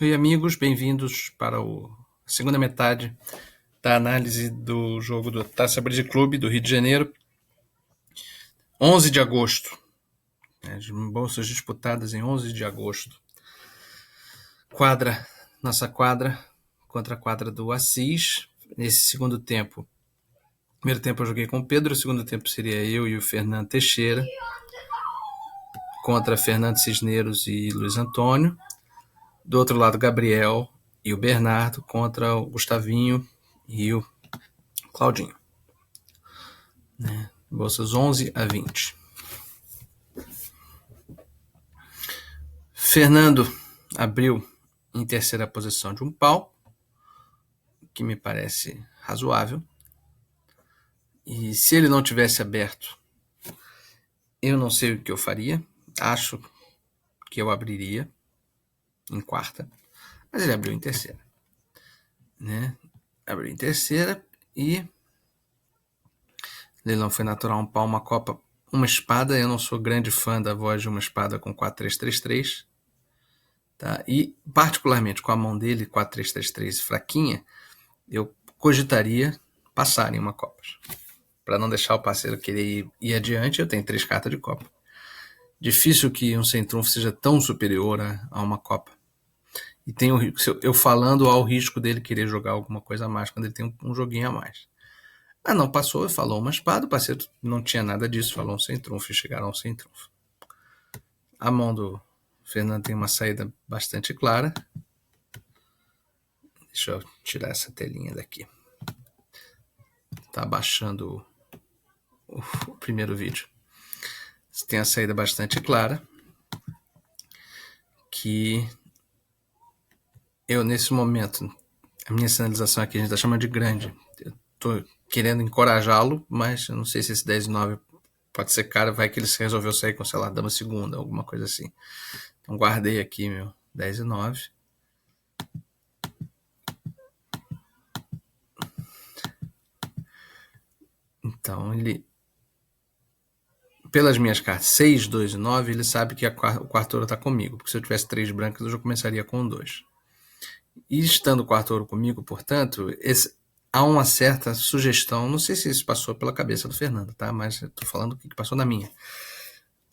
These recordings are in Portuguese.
Oi, amigos, bem-vindos para a segunda metade da análise do jogo do Taça Bridge Club do Rio de Janeiro. 11 de agosto. As bolsas disputadas em 11 de agosto. Nossa quadra contra a quadra do Assis. Nesse segundo tempo, primeiro tempo eu joguei com o Pedro, o segundo tempo seria eu e o Fernando Teixeira contra Fernando Cisneros e Luiz Antônio. Do outro lado, Gabriel e o Bernardo contra o Gustavinho e o Claudinho. Bolsas 11 a 20. Fernando abriu em terceira posição de um pau, que me parece razoável. E se ele não tivesse aberto, eu não sei o que eu faria. Acho que eu abriria em quarta, mas ele abriu em terceira. Abriu em terceira e leilão foi natural, um pau, uma copa, uma espada. Eu não sou grande fã da voz de uma espada com 4-3-3-3. Tá? E particularmente com a mão dele, 4-3-3-3 fraquinha, eu cogitaria passar em uma copa. Para não deixar o parceiro querer ir adiante, eu tenho 3 cartas de copa. Difícil que um sem trunfo seja tão superior a uma copa. E tem eu falando ao risco dele querer jogar alguma coisa a mais quando ele tem um joguinho a mais. Mas não passou, falou uma espada, o parceiro não tinha nada disso, falou um sem trunfo e chegaram ao sem trunfo. A mão do Fernando tem uma saída bastante clara. Deixa eu tirar essa telinha daqui. Tá baixando o primeiro vídeo. Você tem a saída bastante clara, que eu, nesse momento, a minha sinalização aqui a gente está chamando de grande. Eu estou querendo encorajá-lo, mas eu não sei se esse 10 e 9 pode ser caro, vai que ele resolveu sair com, sei lá, dama segunda, alguma coisa assim. Então guardei aqui meu 10 e 9. Então ele, pelas minhas cartas 6, 2 e 9, ele sabe que o quarto ouro está comigo, porque se eu tivesse 3 brancas eu já começaria com 2. E estando o quarto ouro comigo, portanto, há uma certa sugestão, não sei se isso passou pela cabeça do Fernando, tá? Mas eu tô falando o que passou na minha.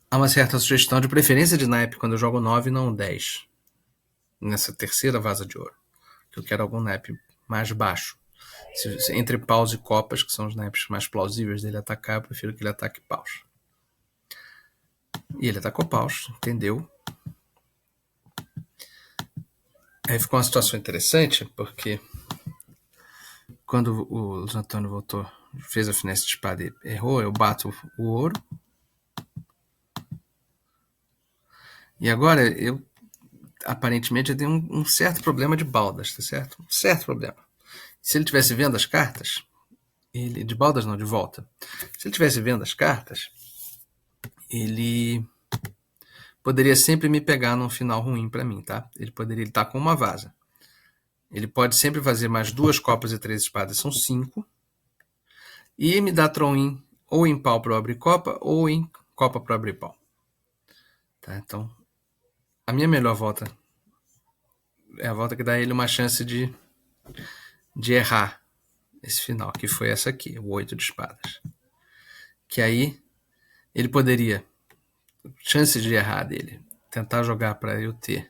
Há uma certa sugestão de preferência de naipe quando eu jogo 9 e não 10. Nessa terceira vaza de ouro. Que eu quero algum naipe mais baixo. Entre paus e copas, que são os naipes mais plausíveis dele atacar, eu prefiro que ele ataque paus. E ele atacou paus, entendeu? Aí ficou uma situação interessante, porque quando o Luiz Antônio voltou, fez a finesse de espada e errou, eu bato o ouro. E agora, eu aparentemente eu tenho um certo problema de baldas, tá certo? Um certo problema. Se ele tivesse vendo as cartas, de baldas não, de volta. Se ele tivesse vendo as cartas, ele poderia sempre me pegar num final ruim para mim, tá? Ele poderia estar com uma vaza. Ele pode sempre fazer mais 2 copas e 3 espadas, são 5. E me dar throw-in ou em pau para eu abrir copa, ou em copa para abrir pau. Tá? Então, a minha melhor volta é a volta que dá a ele uma chance de errar esse final, que foi essa aqui, o 8 de espadas. Que aí ele poderia, chance de errar dele, tentar jogar para eu ter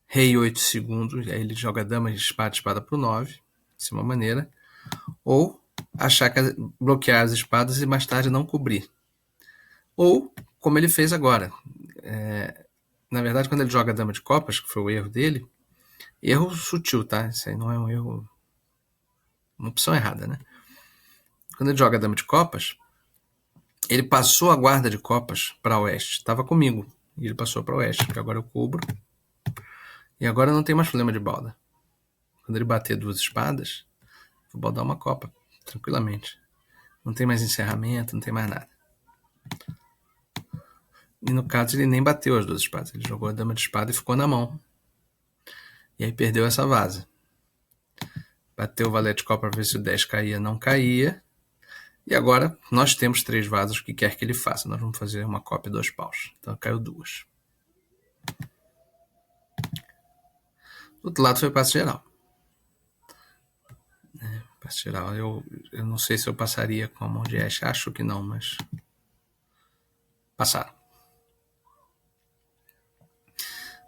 rei 8 segundos, e aí ele joga dama de espada para o 9, de uma maneira, ou achar que bloquear as espadas e mais tarde não cobrir. Ou, como ele fez agora. Na verdade, quando ele joga dama de copas, que foi o erro dele, erro sutil, tá? Isso aí não é um erro, uma opção errada, né? Quando ele joga dama de copas, ele passou a guarda de copas para oeste. Estava comigo. E ele passou para oeste, porque agora eu cubro. E agora não tem mais problema de balda. Quando ele bater 2 espadas, vou baldar uma copa, tranquilamente. Não tem mais encerramento, não tem mais nada. E no caso ele nem bateu as 2 espadas. Ele jogou a dama de espada e ficou na mão. E aí perdeu essa vaza. Bateu o valete de copa para ver se o 10 caía, não caía. E agora nós temos 3 vazas, o que quer que ele faça. Nós vamos fazer uma copa e 2 paus. Então caiu 2. Do outro lado foi passe geral. Passe geral, eu não sei se eu passaria com a mão de Ash, acho que não, mas passaram.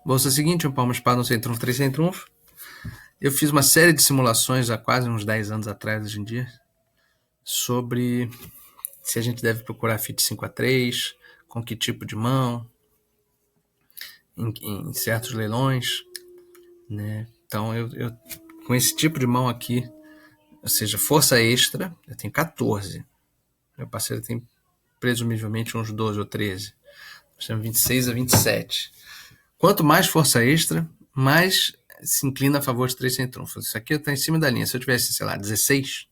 Bolsa seguinte, um palmo espada, um sem trunfo, 3 sem trunfo. Eu fiz uma série de simulações há quase uns 10 anos atrás, hoje em dia, sobre se a gente deve procurar fit 5-3, com que tipo de mão, em certos leilões, né? Então, eu com esse tipo de mão aqui, ou seja, força extra, eu tenho 14. Meu parceiro tem presumivelmente uns 12 ou 13. Nós temos 26 a 27. Quanto mais força extra, mais se inclina a favor de 3 sem trunfo. Isso aqui está em cima da linha. Se eu tivesse, sei lá, 16,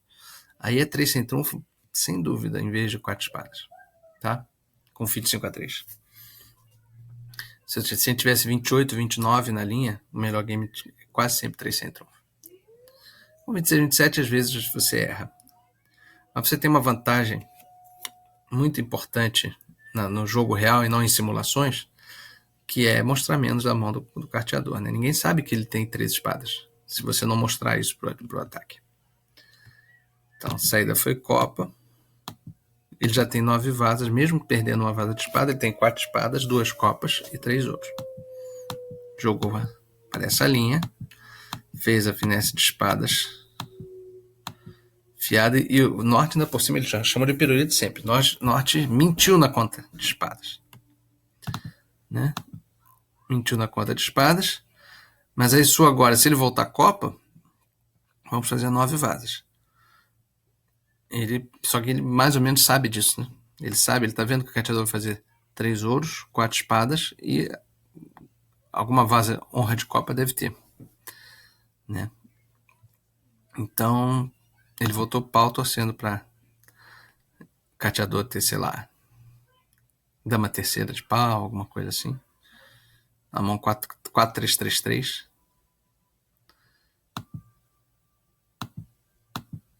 aí é 3 sem trunfo, sem dúvida, em vez de 4 espadas. Tá? Com fit 5-3. Se a gente tivesse 28, 29 na linha, o melhor game é quase sempre 3 sem trunfo. Com 26, 27, às vezes você erra. Mas você tem uma vantagem muito importante no jogo real e não em simulações, que é mostrar menos da mão do carteador. Né? Ninguém sabe que ele tem 3 espadas, se você não mostrar isso pro ataque. Então, a saída foi copa. Ele já tem 9 vasas, mesmo perdendo uma vaza de espada, ele tem 4 espadas, 2 copas e 3 ouros. Jogou para essa linha, fez a finesse de espadas fiada, e o Norte ainda por cima ele já chama de pirulito sempre. Norte mentiu na conta de espadas. Né? Mentiu na conta de espadas, mas aí sua agora, se ele voltar à copa, vamos fazer 9 vasas. Só que ele mais ou menos sabe disso, né? Ele sabe, ele tá vendo que o carteador vai fazer 3 ouros, 4 espadas e alguma vaza honra de copa deve ter, né? Então, ele voltou pau torcendo para o carteador ter, sei lá, dama terceira de pau, alguma coisa assim. Na mão 4-3-3-3.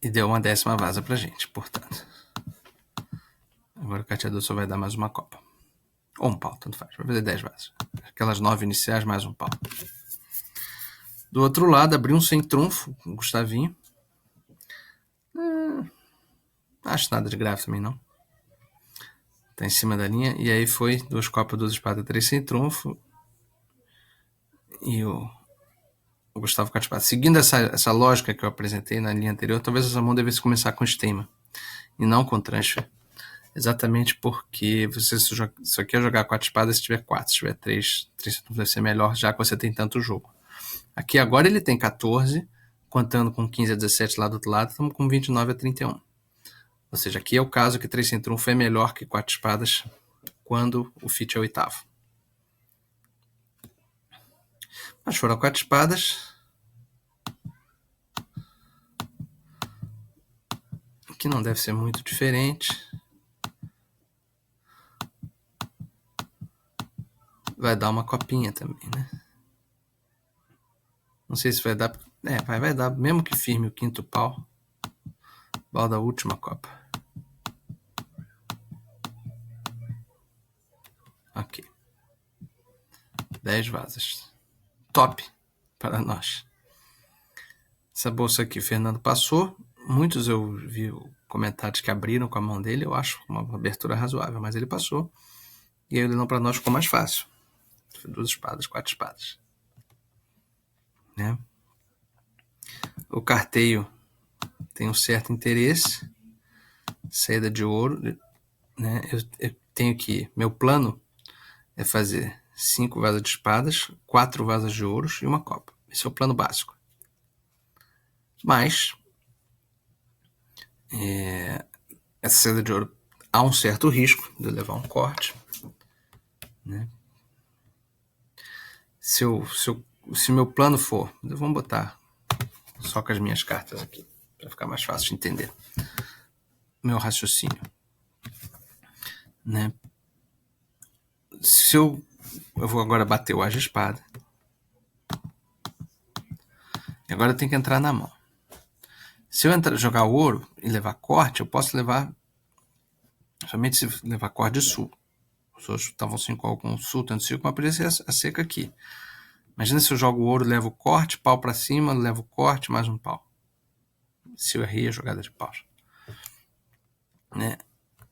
E deu uma 10ª vaza pra gente, portanto. Agora o carteador só vai dar mais uma copa. Ou um pau, tanto faz. Vai fazer 10 vazas. Aquelas 9 iniciais mais um pau. Do outro lado, abriu um sem trunfo, o Gustavinho. Não acho nada de grave também, não. Tá em cima da linha. E aí foi 2 copas, 2 espadas, 3 sem trunfo. E o Gustavo com a espada. Seguindo essa lógica que eu apresentei na linha anterior, talvez essa mão devesse começar com Stema e não com transfer. Exatamente porque você só quer jogar 4 espadas se tiver 4. Se tiver 3 deve ser melhor, já que você tem tanto jogo. Aqui agora ele tem 14, contando com 15 a 17 lá do outro lado, estamos com 29 a 31. Ou seja, aqui é o caso que 3 sem trunfo é melhor que 4 espadas quando o fit é 8º. Mas foram 4 espadas. Que não deve ser muito diferente. Vai dar uma copinha também, né? Não sei se vai dar. Vai dar, mesmo que firme o 5º pau. Pau da última copa. Ok. 10 vazas. Top para nós. Essa bolsa aqui o Fernando passou. Muitos eu vi comentários que abriram com a mão dele. Eu acho uma abertura razoável, mas ele passou. E aí o leilão para nós ficou mais fácil. 2 espadas, 4 espadas. Né? O carteio tem um certo interesse. Saída de ouro. Né? Eu tenho que... Meu plano é fazer 5 vazas de espadas, 4 vazas de ouros e uma copa. Esse é o plano básico. Mas essa saída de ouro há um certo risco de levar um corte. Né? Se meu plano for... Vamos botar só com as minhas cartas aqui, para ficar mais fácil de entender. Meu raciocínio. Né? Se eu vou agora bater o as de espada. E agora eu tenho que entrar na mão. Se eu jogar o ouro e levar corte, eu posso levar somente se levar corte de sul. Os outros estavam 5 com sul, tanto 5, mas poderia ser a seca aqui. Imagina se eu jogo o ouro, levo o corte, pau para cima, levo o corte, mais um pau. Se eu errei a jogada de paus. Né?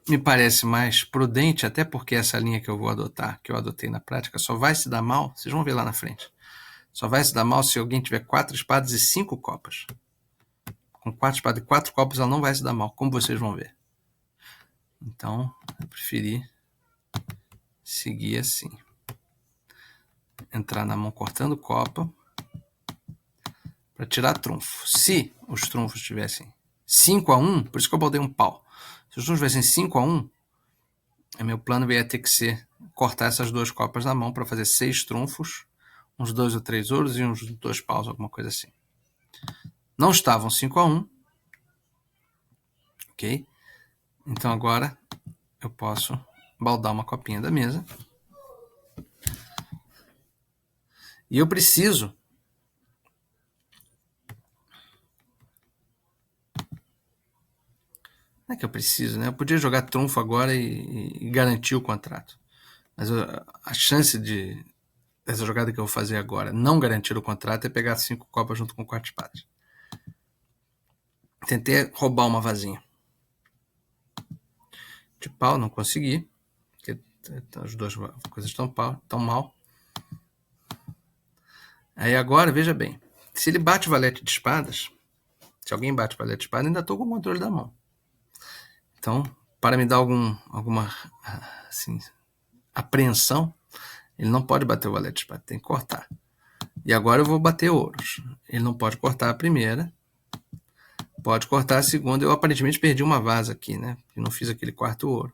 Me parece mais prudente, até porque essa linha que eu vou adotar, que eu adotei na prática, só vai se dar mal, vocês vão ver lá na frente, só vai se dar mal se alguém tiver 4 espadas e 5 copas. Com 4 espadas e 4 copas ela não vai se dar mal, como vocês vão ver. Então, eu preferi seguir assim. Entrar na mão cortando copa para tirar trunfo. Se os trunfos tivessem 5-1, por isso que eu botei um pau. Se os trunfos tivessem 5-1, meu plano ia ter que ser cortar essas 2 copas na mão para fazer 6 trunfos, uns 2 ou 3 ouros e uns 2 paus, alguma coisa assim. Não estavam 5-1, ok? Então agora eu posso baldar uma copinha da mesa. E eu preciso não é que eu preciso, né? Eu podia jogar trunfo agora e garantir o contrato. Mas a chance dessa jogada que eu vou fazer agora não garantir o contrato é pegar 5 copas junto com 4 espadas. Tentei roubar uma vasinha. De pau, não consegui. Porque as 2 coisas estão mal. Aí agora, veja bem. Se ele bate o valete de espadas, se alguém bate o valete de espadas, ainda estou com o controle da mão. Então, para me dar alguma assim, apreensão, ele não pode bater o valete de espada, tem que cortar. E agora eu vou bater ouros. Ele não pode cortar a primeira, pode cortar a segunda. Eu aparentemente perdi uma vaza aqui, né? Eu não fiz aquele quarto ouro.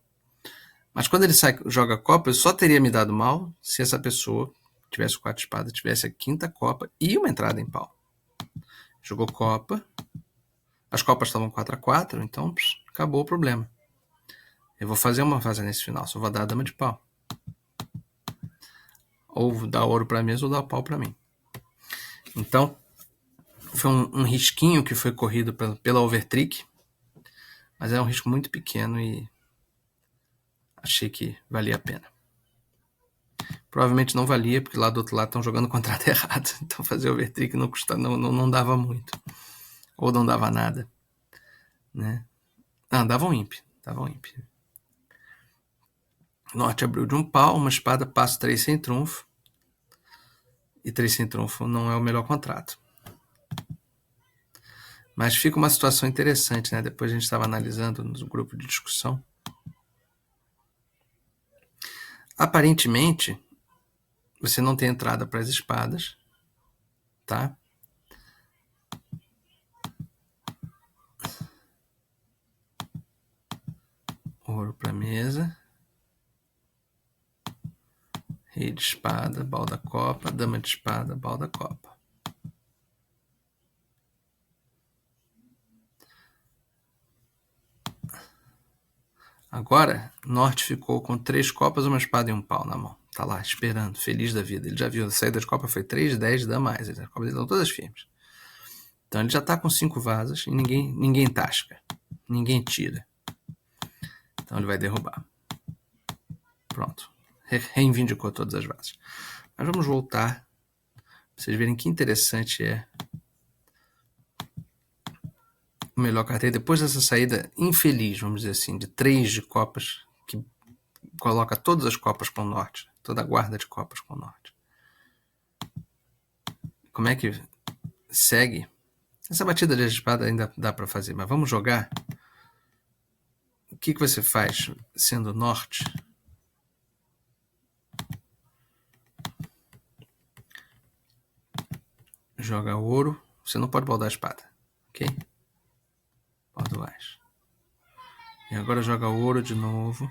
Mas quando ele joga a copa, eu só teria me dado mal se essa pessoa tivesse 4 espadas, tivesse a 5ª copa e uma entrada em pau. Jogou copa. As copas estavam 4-4, então acabou o problema. Eu vou fazer uma vaza nesse final, só vou dar a dama de pau. Ou dar ouro para a mesa ou dar pau para mim. Então, foi um risquinho que foi corrido pela overtrick, mas é um risco muito pequeno e achei que valia a pena. Provavelmente não valia, porque lá do outro lado estão jogando o contrato errado. Então fazer overtrick não dava muito. Ou não dava nada. Né? Dava um imp. Norte abriu de um pau, uma espada, passo 3 sem trunfo. E 3 sem trunfo não é o melhor contrato. Mas fica uma situação interessante, né? Depois a gente estava analisando no grupo de discussão. Aparentemente, você não tem entrada para as espadas, tá? Ouro para mesa. Rei de espada, balda copa, dama de espada, balda copa. Agora, Norte ficou com 3 copas, uma espada e um pau na mão. Tá lá, esperando, feliz da vida. Ele já viu, a saída de copa foi 3, 10, dá mais. As copas estão todas firmes. Então ele já tá com 5 vasas e ninguém tasca. Ninguém tira. Então ele vai derrubar. Pronto. Reivindicou todas as vasas. Mas vamos voltar para vocês verem que interessante é o melhor carteiro. Depois dessa saída infeliz, vamos dizer assim, de 3 de copas, que coloca todas as copas com o Norte, toda a guarda de copas com o Norte. Como é que segue? Essa batida de espada ainda dá para fazer, mas vamos jogar. O que você faz sendo Norte? Joga ouro. Você não pode baldar a espada, ok? Balda o as. E agora joga ouro de novo.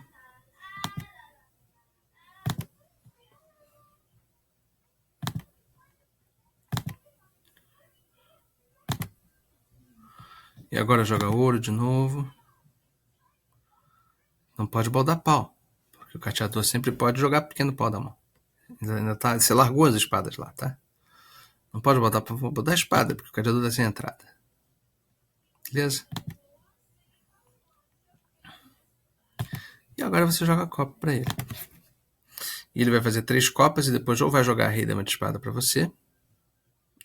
E agora joga ouro de novo. Não pode baldar pau, porque o cateador sempre pode jogar pequeno pau da mão. Ainda tá, você largou as espadas lá, tá? Não pode botar pau, vou botar a espada, porque o cateador tá sem entrada. Beleza? E agora você joga a copa para ele. E ele vai fazer 3 copas e depois ou vai jogar rei dama de espada para você,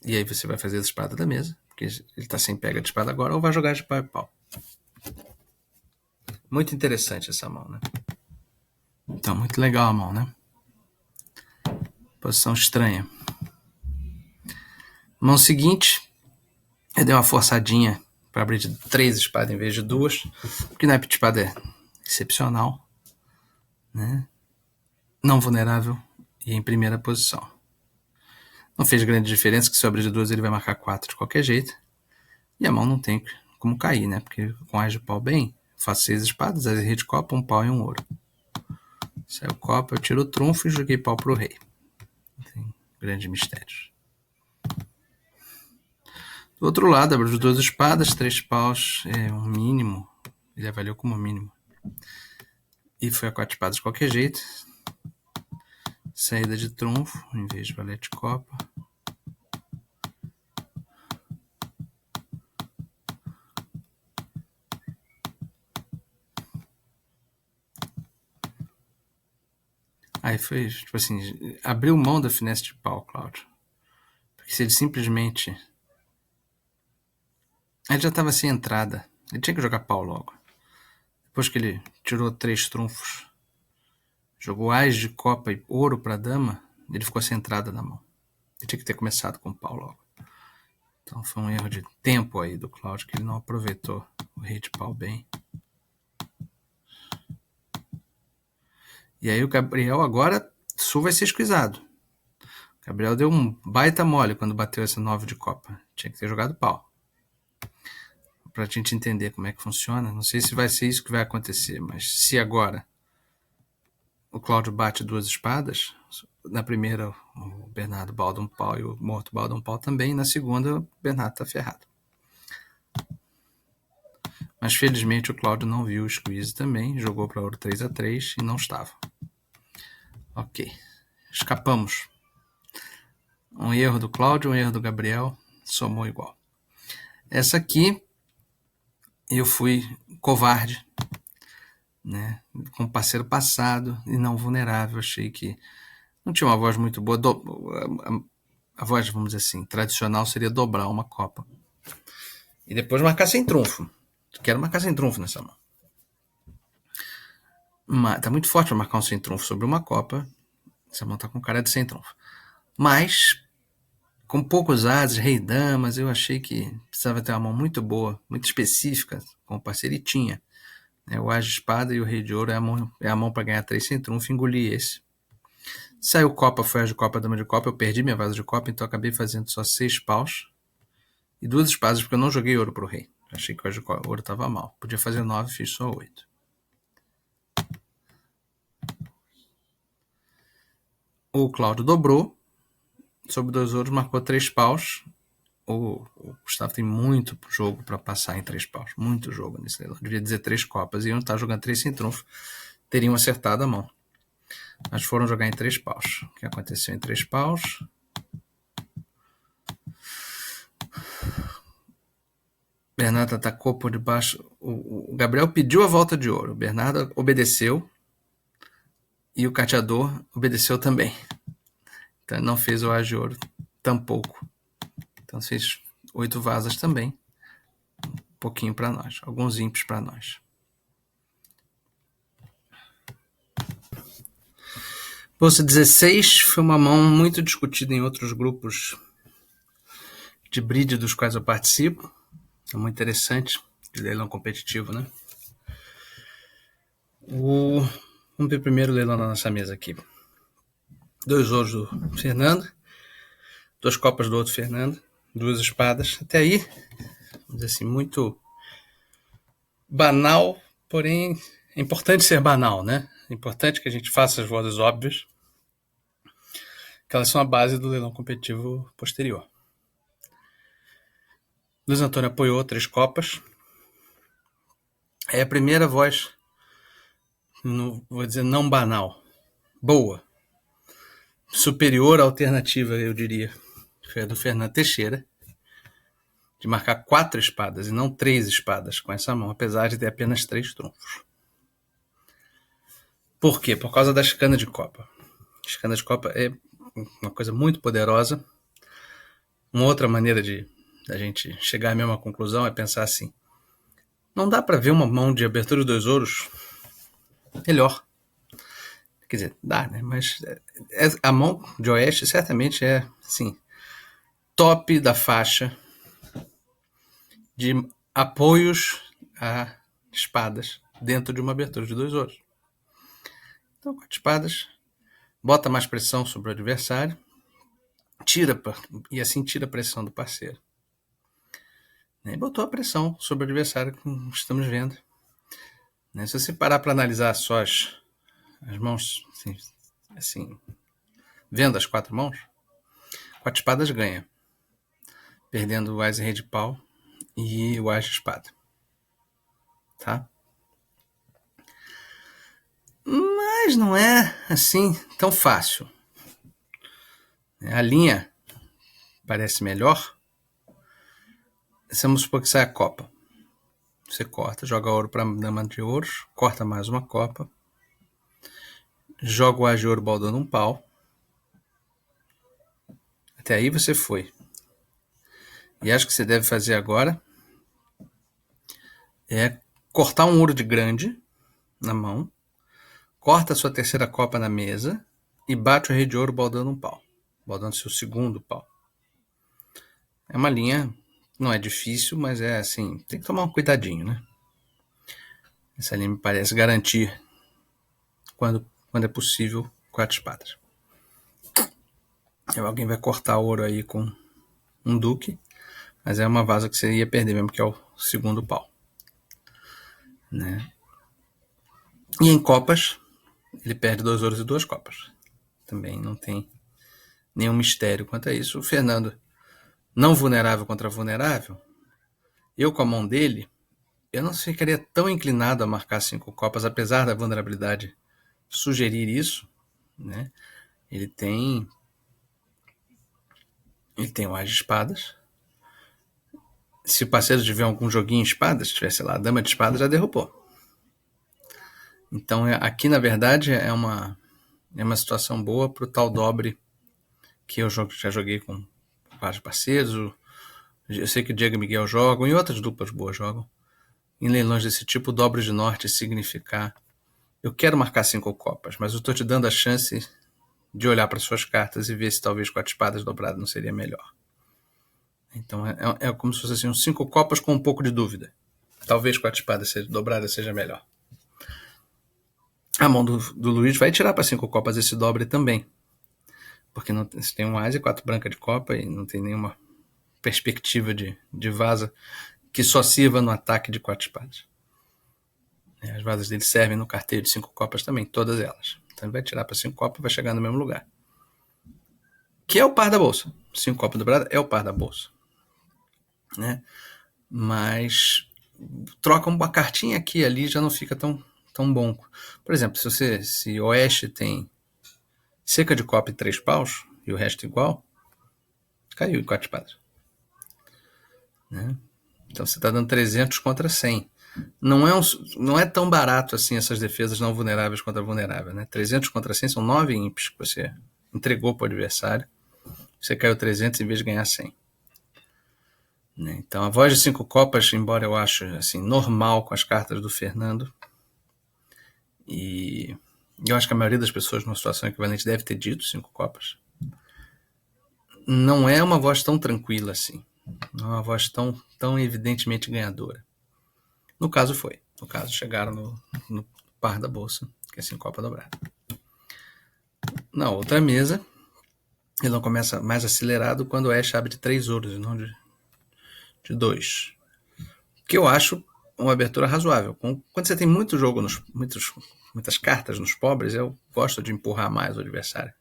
e aí você vai fazer a espada da mesa, porque ele tá sem pega de espada agora, ou vai jogar de pau e pau. Muito interessante essa mão, né? Então, muito legal a mão, né? Posição estranha. Mão seguinte, eu dei uma forçadinha para abrir de 3 espadas em vez de 2, porque naipe de espada é excepcional, né? Não vulnerável e em primeira posição. Não fez grande diferença, que se eu abrir de 2 ele vai marcar 4 de qualquer jeito. E a mão não tem como cair, né? Porque com as de pau bem, faço 6 espadas, as rei de copa, um pau e um ouro. Saiu copa, eu tiro o trunfo e joguei pau pro rei. Não tem grandes mistérios. Do outro lado, abriu 2 espadas, 3 paus, um mínimo. Ele avaliou como mínimo. E foi a 4 espadas de qualquer jeito. Saída de trunfo, em vez de valete de copa. Aí foi, tipo assim, abriu mão da finesse de pau, Cláudio. Porque se ele simplesmente... Ele já estava sem entrada. Ele tinha que jogar pau logo. Depois que ele tirou 3 trunfos, jogou as de copa e ouro para dama, ele ficou sem entrada na mão. Ele tinha que ter começado com pau logo. Então foi um erro de tempo aí do Cláudio, que ele não aproveitou o rei de pau bem. E aí o Gabriel agora, sul vai ser esquisado. O Gabriel deu um baita mole quando bateu essa 9 de copa. Tinha que ter jogado pau. Pra gente entender como é que funciona. Não sei se vai ser isso que vai acontecer, mas se agora o Cláudio bate 2 espadas, na primeira o Bernardo balda um pau e o morto balda um pau também, na segunda o Bernardo tá ferrado. Mas felizmente o Cláudio não viu o squeeze também, jogou para ouro 3-3 e não estava. Ok, escapamos. Um erro do Cláudio, um erro do Gabriel, somou igual. Essa aqui eu fui covarde, né? Com parceiro passado e não vulnerável. Achei que não tinha uma voz muito boa. A voz, vamos dizer assim, tradicional seria dobrar uma copa. E depois marcar sem trunfo. Quero marcar sem trunfo nessa mão. Tá muito forte para marcar um sem trunfo sobre uma copa. Essa mão tá com cara de sem trunfo. Mas, com poucos ases, rei damas, eu achei que precisava ter uma mão muito boa, muito específica, com o parceiro, e tinha. O as de espada e o rei de ouro é a mão para ganhar 3 sem trunfo, engoli esse. Saiu copa, foi as de copa, dama de copa, eu perdi minha vaza de copa, então acabei fazendo só 6 paus e 2 espadas, porque eu não joguei ouro pro rei. Achei que o ouro estava mal. Podia fazer 9, fiz só 8. O Cláudio dobrou, sobre 2 ouros, marcou 3 paus. O Gustavo tem muito jogo para passar em 3 paus. Muito jogo nesse leilão. Devia dizer 3 copas. E eu não estar jogando 3 sem trunfo. Teriam acertado a mão. Mas foram jogar em 3 paus. O que aconteceu em 3 paus? Bernardo atacou por debaixo. O Gabriel pediu a volta de ouro. O Bernardo obedeceu. E o cateador obedeceu também. Então não fez o as de ouro tampouco. Então fez 8 vazas também. Um pouquinho para nós. Alguns ímpios para nós. Bolsa 16 foi uma mão muito discutida em outros grupos de bridge dos quais eu participo. É muito interessante, de leilão competitivo, né? Vamos ver o primeiro leilão da nossa mesa aqui. 2 ouros do Fernando, 2 copas do outro Fernando, 2 espadas. Até aí, vamos dizer assim, muito banal, porém é importante ser banal, né? É importante que a gente faça as vozes óbvias, que elas são a base do leilão competitivo posterior. Luiz Antônio apoiou 3 copas. É a primeira voz, vou dizer, não banal, boa, superior à alternativa, eu diria, foi a do Fernando Teixeira, de marcar 4 espadas e não 3 espadas com essa mão, apesar de ter apenas 3 trunfos. Por quê? Por causa da chicana de copa. Escana de copa é uma coisa muito poderosa. Uma outra maneira de a gente chegar à mesma conclusão é pensar assim: não dá para ver uma mão de abertura de 2 ouros melhor. Quer dizer, dá, né? Mas a mão de oeste certamente é, assim, top da faixa de apoios a espadas dentro de uma abertura de 2 ouros. Então, 4 espadas, bota mais pressão sobre o adversário, e assim tira a pressão do parceiro. E botou a pressão sobre o adversário, como estamos vendo. Se você parar para analisar só as mãos, assim, vendo as 4 mãos, 4 espadas ganha, perdendo o ás e rei de pau e o ás de espada. Tá? Mas não é assim tão fácil. A linha parece melhor. Vamos supor que sai a copa. Você corta, joga ouro para a dama de ouros, corta mais uma copa, joga o ás de ouro baldando um pau. Até aí você foi. E acho que você deve fazer agora é cortar um ouro de grande na mão, corta a sua terceira copa na mesa e bate o rei de ouro baldando um pau, baldando seu segundo pau. É uma linha, não é difícil, mas é assim, tem que tomar um cuidadinho, né? Essa linha me parece garantir, quando é possível, 4 espadas. Alguém vai cortar ouro aí com um duque, mas é uma vaza que você ia perder mesmo, que é o segundo pau. Né? E em copas, ele perde 2 ouros e 2 copas. Também não tem nenhum mistério quanto a isso. O Fernando, não vulnerável contra vulnerável, eu com a mão dele, eu não ficaria tão inclinado a marcar 5 copas, apesar da vulnerabilidade sugerir isso. Né? Ele tem o ás de espadas. Se o parceiro tiver algum joguinho em espadas, se tivesse lá a dama de espadas, já derrubou. Então aqui, na verdade, é uma situação boa para o tal dobre que eu já joguei com vários parceiros. Eu sei que o Diego e Miguel jogam e outras duplas boas jogam. Em leilões desse tipo, o dobre de norte significar: eu quero marcar 5 copas, mas eu estou te dando a chance de olhar para suas cartas e ver se talvez 4 espadas dobradas não seria melhor. Então é como se fosse assim, 5 copas com um pouco de dúvida. Talvez 4 espadas dobradas seja melhor. A mão do Luiz vai tirar para 5 copas esse dobre também. Porque não tem um ás e 4 branca de copa e não tem nenhuma perspectiva de vaza que só sirva no ataque de 4 espadas. As vazas dele servem no carteiro de 5 copas também, todas elas. Então ele vai tirar para 5 copas e vai chegar no mesmo lugar. Que é o par da bolsa. 5 copas dobradas é o par da bolsa. Né? Mas troca uma cartinha aqui e ali já não fica tão bom. Por exemplo, se o oeste tem seca de copa e 3 paus e o resto igual, caiu em 4 espadas. Né? Então você está dando 300 contra 100. Não é tão barato assim essas defesas não vulneráveis contra vulnerável. Né? 300 contra 100 são 9 ímpes que você entregou para o adversário. Você caiu 300 em vez de ganhar 100. Né? Então a voz de 5 copas, embora eu acho assim, normal com as cartas do Fernando, e eu acho que a maioria das pessoas numa situação equivalente deve ter dito 5 copas, não é uma voz tão tranquila assim. Não é uma voz tão evidentemente ganhadora. No caso foi. No caso chegaram no par da bolsa, que é 5 copas dobrada. Na outra mesa, ele não começa mais acelerado quando o oeste abre de 3 ouros e não de 2. Que eu acho uma abertura razoável. Quando você tem muito jogo, muitas cartas nos pobres, eu gosto de empurrar mais o adversário.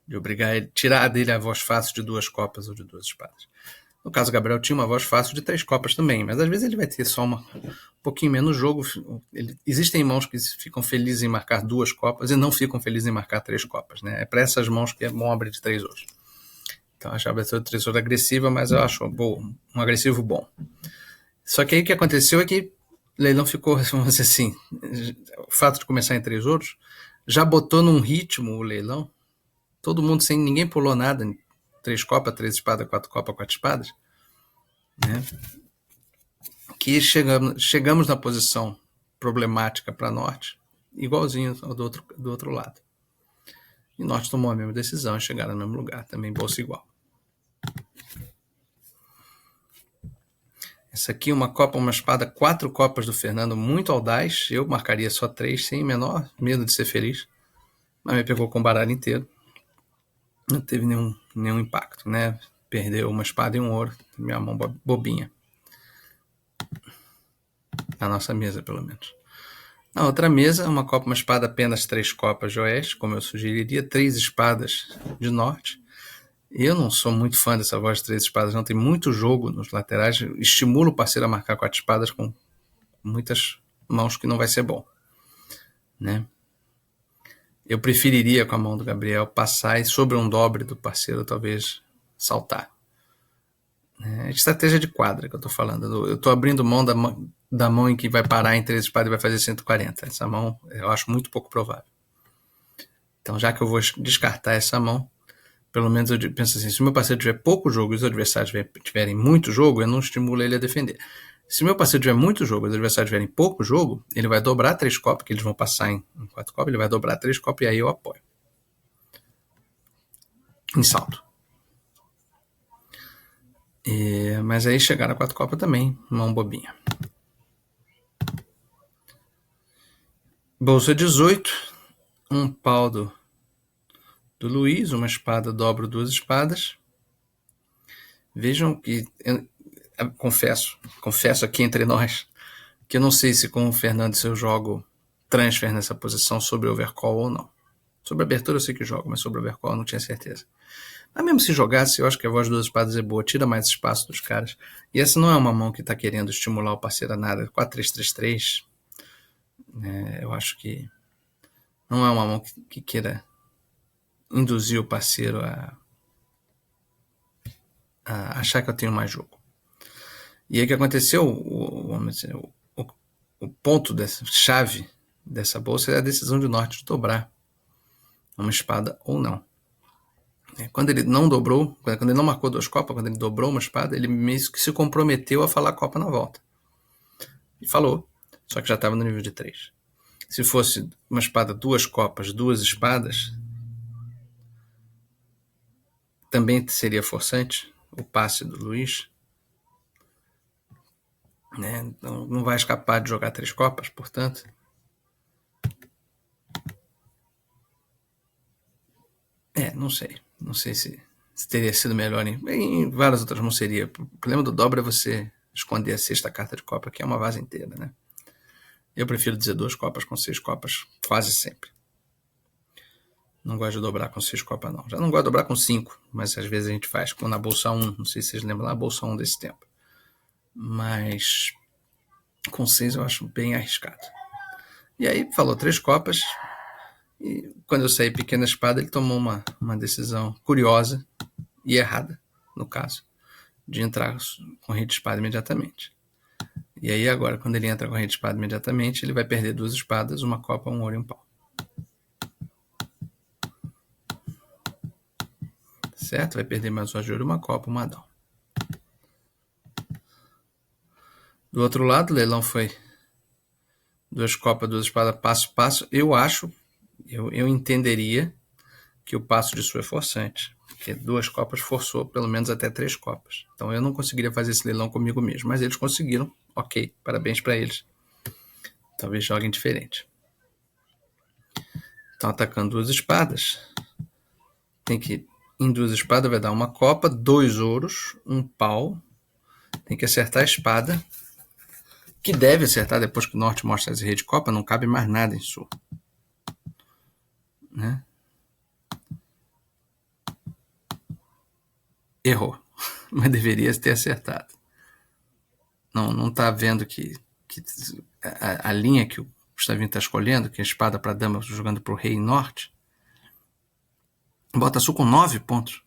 De obrigar ele, tirar dele a voz fácil de 2 copas ou de 2 espadas. No caso, o Gabriel tinha uma voz fácil de 3 copas também, mas às vezes ele vai ter só um pouquinho menos jogo. Existem mãos que ficam felizes em marcar 2 copas e não ficam felizes em marcar 3 copas. Né? É para essas mãos que é bom abrir de 3 ouros. Então, eu acho a abertura de 3 ouros agressiva, mas eu acho um agressivo bom. Só que aí o que aconteceu é que o leilão ficou, vamos dizer assim, o fato de começar em 3 ouros já botou num ritmo o leilão todo mundo sem ninguém pulou nada, 3 copas, 3 espadas, 4 copas, 4 espadas, né? Que chegamos na posição problemática para norte, igualzinho ao do outro lado. E norte tomou a mesma decisão e chegaram no mesmo lugar, também bolsa igual. Essa aqui, uma copa, uma espada, 4 copas do Fernando, muito audaz. Eu marcaria só 3, sem menor medo de ser feliz. Mas me pegou com o baralho inteiro. Não teve nenhum impacto, né? Perdeu uma espada e um ouro. Minha mão bobinha. Na nossa mesa, pelo menos. Na outra mesa, uma copa, uma espada, apenas 3 copas de oeste, como eu sugeriria. 3 espadas de norte. Eu não sou muito fã dessa voz de 3 espadas, não. Tem muito jogo nos laterais. Estimula o parceiro a marcar 4 espadas com muitas mãos, que não vai ser bom, né? Eu preferiria, com a mão do Gabriel, passar e sobre um dobre do parceiro, talvez saltar. É estratégia de quadra que eu tô falando. Eu tô abrindo mão da mão em que vai parar em 3 espadas e vai fazer 140. Essa mão eu acho muito pouco provável. Então, já que eu vou descartar essa mão, pelo menos eu penso assim, se o meu parceiro tiver pouco jogo e os adversários tiverem muito jogo, eu não estimulo ele a defender. Se o meu parceiro tiver muito jogo e os adversários tiverem pouco jogo, ele vai dobrar 3 copas, que eles vão passar em 4 copas, ele vai dobrar 3 copas e aí eu apoio. Em salto. Mas aí chegaram a 4 copas também, mão bobinha. Bolsa 18, um pau do Luiz, uma espada, dobro 2 espadas. Vejam que, eu confesso aqui entre nós, que eu não sei se com o Fernando se eu jogo transfer nessa posição sobre overcall ou não. Sobre abertura eu sei que jogo, mas sobre overcall eu não tinha certeza. Mas mesmo se jogasse, eu acho que a voz de 2 espadas é boa, tira mais espaço dos caras. E essa não é uma mão que está querendo estimular o parceiro a nada. 4-3-3-3, eu acho que não é uma mão que queira induzir o parceiro a achar que eu tenho mais jogo. E aí o que aconteceu, o ponto dessa chave dessa bolsa é a decisão de norte de dobrar uma espada ou não. Quando ele não dobrou, quando ele não marcou 2 copas, quando ele dobrou uma espada, ele meio que se comprometeu a falar copa na volta. E falou, só que já estava no nível de 3. Se fosse uma espada, 2 copas, 2 espadas, também seria forçante o passe do Luiz. Né? Não vai escapar de jogar 3 copas, portanto. Não sei. Não sei se teria sido melhor em várias outras mãos seria. O problema do dobra é você esconder a 6ª carta de copa, que é uma vaza inteira, né? Eu prefiro dizer 2 copas com 6 copas quase sempre. Não gosto de dobrar com 6 copas, não. Já não gosto de dobrar com 5, mas às vezes a gente faz, como na bolsa 1, não sei se vocês lembram, na bolsa 1 desse tempo. Mas com 6 eu acho bem arriscado. E aí falou 3 copas, e quando eu saí pequena espada, ele tomou uma decisão curiosa e errada, no caso, de entrar com rei de espada imediatamente. E aí agora, quando ele entra com rei de espada imediatamente, ele vai perder 2 espadas, uma copa, um ouro e um pau. Certo? Vai perder mais um de ouro, uma copa, um adão. Do outro lado, o leilão foi 2 copas, 2 espadas, passo. Eu entenderia que o passo de Sul é forçante, porque 2 copas forçou pelo menos até 3 copas. Então eu não conseguiria fazer esse leilão comigo mesmo, mas eles conseguiram. Ok, parabéns para eles. Talvez joguem diferente. Estão atacando 2 espadas. Tem que, em 2 espadas vai dar uma copa, 2 ouros, um pau. Tem que acertar a espada, que deve acertar depois que o norte mostra as redes de copa, não cabe mais nada em Sul. Né? Errou, mas deveria ter acertado. Não está vendo que a linha que o Gustavinho está escolhendo, que é a espada para dama jogando para o rei norte, bota Sul com 9 pontos.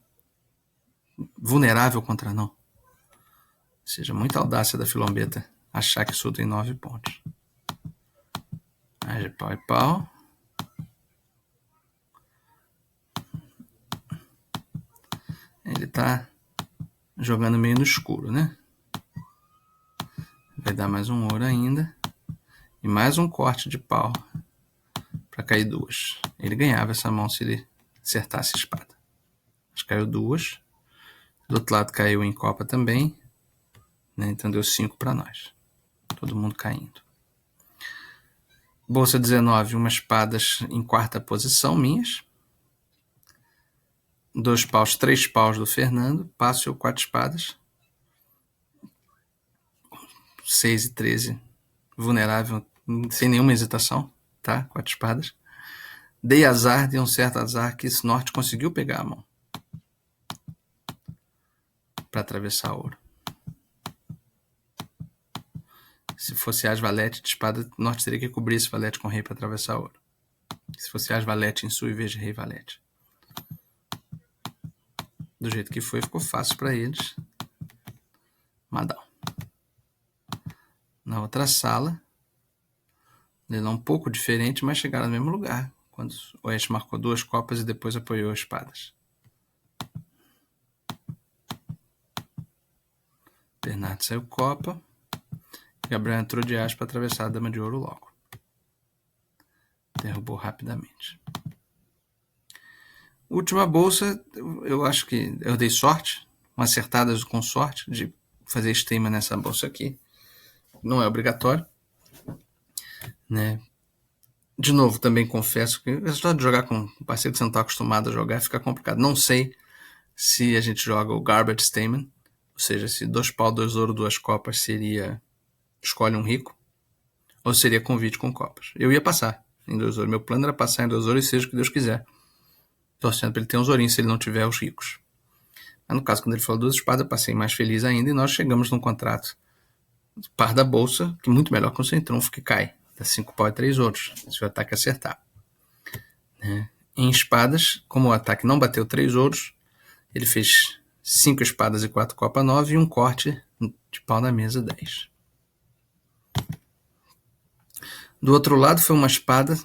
Vulnerável contra não. Ou seja, muita audácia da Filombeta achar que Sul tem 9 pontos. Aí de pau e pau. tá jogando meio no escuro, né? Vai dar mais um ouro ainda. E mais um corte de pau para cair 2. Ele ganhava essa mão se ele acertasse a espada. Mas caiu 2. Do outro lado caiu em copa também. Né? Então deu 5 para nós. Todo mundo caindo. Bolsa 19, umas espadas em quarta posição minhas. 2 paus, 3 paus do Fernando. Passo eu 4 espadas. 6 e 13. Vulnerável, sem nenhuma hesitação. Tá? 4 espadas. Dei azar, dei um certo azar que esse norte conseguiu pegar a mão para atravessar ouro. Se fosse as valete de espada, norte teria que cobrir esse valete com rei para atravessar ouro. Se fosse as valete em sul em vez de rei valete. Do jeito que foi, ficou fácil para eles. Madão. Na outra sala, leilão um pouco diferente, mas chegaram no mesmo lugar. Quando o oeste marcou 2 copas e depois apoiou as espadas. Bernardo saiu copa. Gabriel entrou de as para atravessar a dama de ouro logo. Derrubou rapidamente. Última bolsa, eu acho que eu dei sorte, umas acertadas com sorte de fazer estima nessa bolsa aqui. Não é obrigatório. Né? De novo, também confesso que a história de jogar com um parceiro que você não está acostumado a jogar fica complicado. Não sei se a gente joga o Garbage Statement, ou seja, se 2 pau, 2 ouro, 2 copas seria escolhe um rico, ou seria convite com copas. Eu ia passar em 2 ouros. Meu plano era passar em 2 ouros e seja o que Deus quiser. Torcendo para ele ter uns ourinhos se ele não tiver os ricos. Mas no caso, quando ele falou 2 espadas, eu passei mais feliz ainda e nós chegamos num contrato par da bolsa, que é muito melhor que um sem trunfo que cai. Dá 5 pau e 3 ouros, se o ataque acertar. Né? Em espadas, como o ataque não bateu 3 ouros, ele fez 5 espadas e 4 copa 9 e um corte de pau na mesa 10. Do outro lado foi uma espada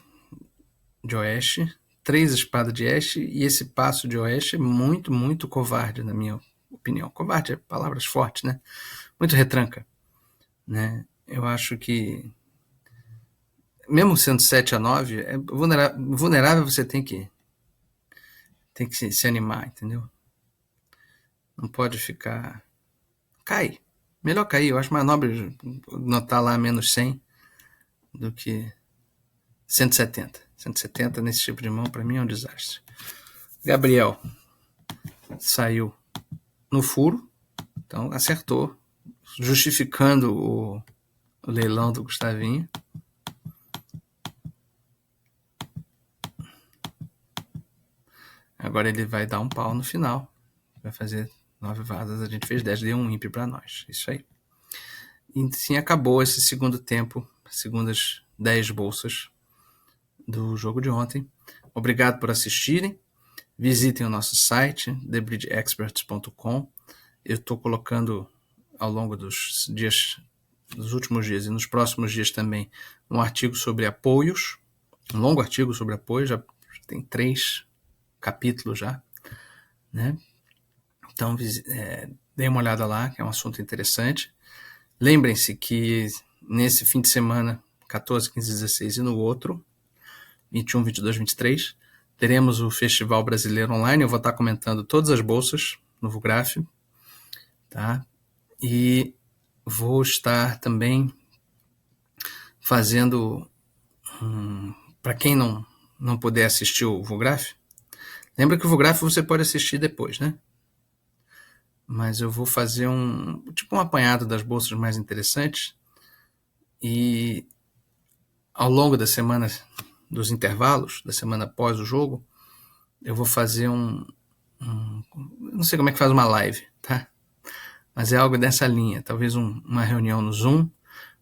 de oeste, 3 espadas de oeste, e esse passo de oeste é muito, muito covarde, na minha opinião. Covarde é palavras fortes, né? Muito retranca. Né? Eu acho que, mesmo sendo 7 a 9, é vulnerável, você tem que se animar, entendeu? Não pode ficar... Cai. Melhor cair. Eu acho mais nobre notar lá menos 100 do que 170. 170 nesse tipo de mão, para mim, é um desastre. Gabriel saiu no furo, então acertou, justificando o leilão do Gustavinho. Agora ele vai dar um pau no final. Vai fazer 9 vadas, a gente fez 10, deu um ímpio para nós. Isso aí. E sim, acabou esse segundo tempo, segundas 10 bolsas do jogo de ontem. Obrigado por assistirem. Visitem o nosso site, thebridgeexperts.com. Eu estou colocando ao longo dos últimos dias e nos próximos dias também um artigo sobre apoios, um longo artigo sobre apoio, já tem 3 capítulos já, né? Então, deem uma olhada lá, que é um assunto interessante. Lembrem-se que nesse fim de semana, 14, 15, 16 e no outro, 21, 22, 23, teremos o Festival Brasileiro Online. Eu vou estar comentando todas as bolsas no VuGraph, tá? E vou estar também fazendo, para quem não puder assistir o VuGraph, lembra que o VuGraph você pode assistir depois, né? Mas eu vou fazer um apanhado das bolsas mais interessantes e ao longo da semana, dos intervalos, da semana após o jogo, eu vou fazer não sei como é que faz uma live, tá? Mas é algo dessa linha, talvez uma reunião no Zoom,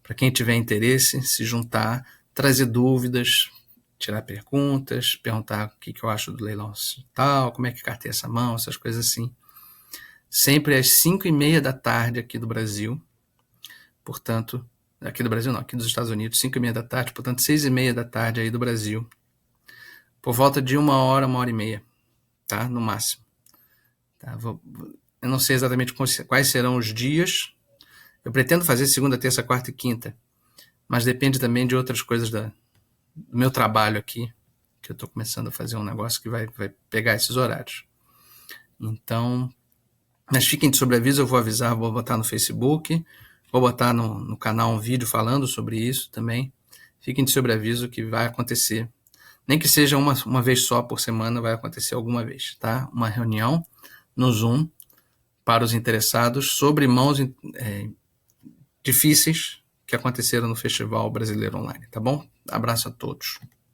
para quem tiver interesse, se juntar, trazer dúvidas, tirar perguntas, perguntar o que eu acho do leilão tal, como é que cartei essa mão, essas coisas assim. Sempre às 5h30 da tarde aqui do Brasil, portanto, aqui do Brasil não, aqui dos Estados Unidos, 5h30 da tarde, portanto 6h30 da tarde aí do Brasil, por volta de 1 hora, 1h30, tá? No máximo. Tá? Eu não sei exatamente quais serão os dias. Eu pretendo fazer segunda, terça, quarta e quinta, mas depende também de outras coisas do meu trabalho aqui, que eu estou começando a fazer um negócio que vai pegar esses horários. Então, mas fiquem de sobreaviso, eu vou avisar, vou botar no Facebook, vou botar no canal um vídeo falando sobre isso também. Fiquem de sobreaviso que vai acontecer. Nem que seja uma vez só por semana, vai acontecer alguma vez, tá? Uma reunião no Zoom para os interessados sobre mãos difíceis que aconteceram no Festival Brasileiro Online, tá bom? Abraço a todos.